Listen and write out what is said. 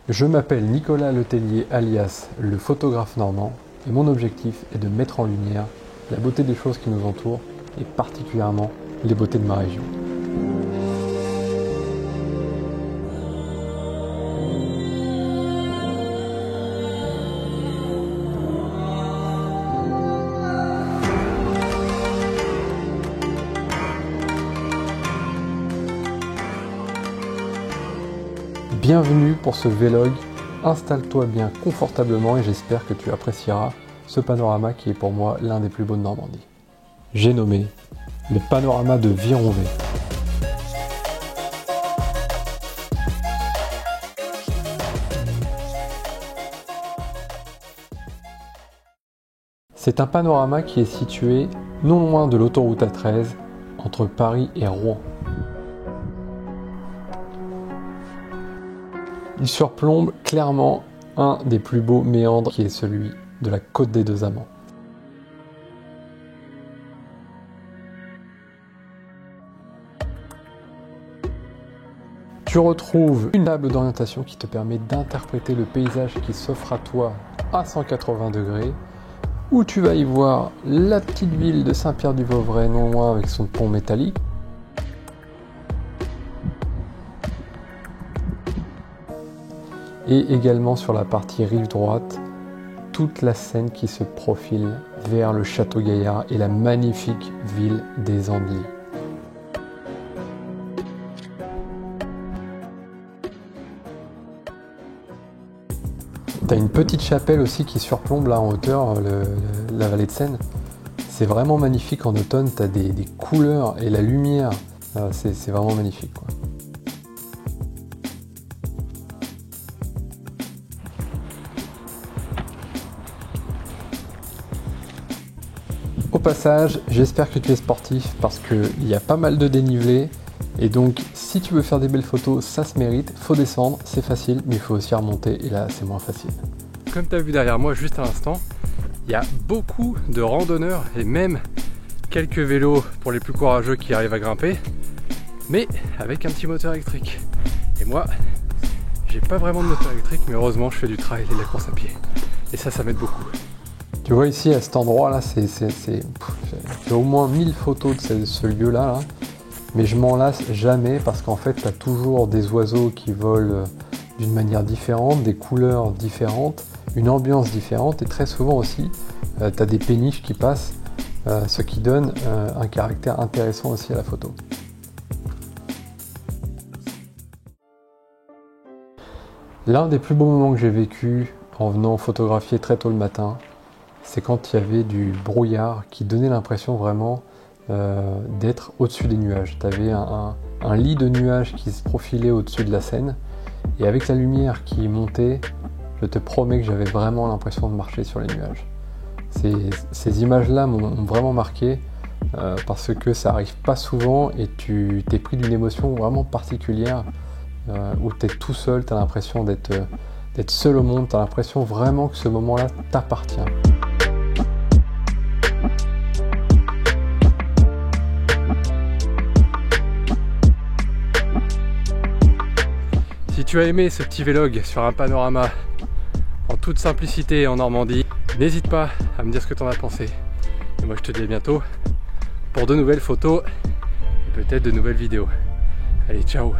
Je m'appelle Nicolas Letellier alias le photographe normand et mon objectif est de mettre en lumière la beauté des choses qui nous entourent et particulièrement les beautés de ma région. Bienvenue pour ce vlog, installe-toi bien confortablement et j'espère que tu apprécieras ce panorama qui est pour moi l'un des plus beaux de Normandie. J'ai nommé le panorama de Vironvay. C'est un panorama qui est situé non loin de l'autoroute A13 entre Paris et Rouen. Il surplombe clairement un des plus beaux méandres qui est celui de la Côte des Deux Amants. Tu retrouves une table d'orientation qui te permet d'interpréter le paysage qui s'offre à toi à 180 degrés, où tu vas y voir la petite ville de Saint-Pierre-du-Vauvray non loin avec son pont métallique. Et également sur la partie rive droite, toute la Seine qui se profile vers le Château Gaillard et la magnifique ville des Andelys. Tu as une petite chapelle aussi qui surplombe là en hauteur la vallée de Seine. C'est vraiment magnifique en automne, tu as des couleurs et la lumière, c'est vraiment magnifique, quoi. Au passage, j'espère que tu es sportif parce qu'il y a pas mal de dénivelé et donc si tu veux faire des belles photos, ça se mérite, faut descendre, c'est facile, mais il faut aussi remonter et là c'est moins facile. Comme tu as vu derrière moi juste à l'instant, il y a beaucoup de randonneurs et même quelques vélos pour les plus courageux qui arrivent à grimper, mais avec un petit moteur électrique. Et moi, j'ai pas vraiment de moteur électrique, mais heureusement je fais du trail et de la course à pied. Et ça m'aide beaucoup. Tu vois ici à cet endroit là, j'ai au moins 1000 photos de ce lieu là, mais je m'en lasse jamais parce qu'en fait tu as toujours des oiseaux qui volent d'une manière différente, des couleurs différentes, une ambiance différente et très souvent aussi tu as des péniches qui passent, ce qui donne un caractère intéressant aussi à la photo. L'un des plus beaux moments que j'ai vécu en venant photographier très tôt le matin, c'est quand il y avait du brouillard qui donnait l'impression vraiment d'être au-dessus des nuages. Tu avais un lit de nuages qui se profilait au-dessus de la Seine et avec la lumière qui montait, je te promets que j'avais vraiment l'impression de marcher sur les nuages. Ces images-là m'ont vraiment marqué parce que ça arrive pas souvent et tu t'es pris d'une émotion vraiment particulière où tu es tout seul, tu as l'impression d'être seul au monde, tu as l'impression vraiment que ce moment-là t'appartient. Si tu as aimé ce petit vlog sur un panorama en toute simplicité en Normandie, n'hésite pas à me dire ce que tu en as pensé. Et moi je te dis à bientôt pour de nouvelles photos et peut-être de nouvelles vidéos. Allez, ciao!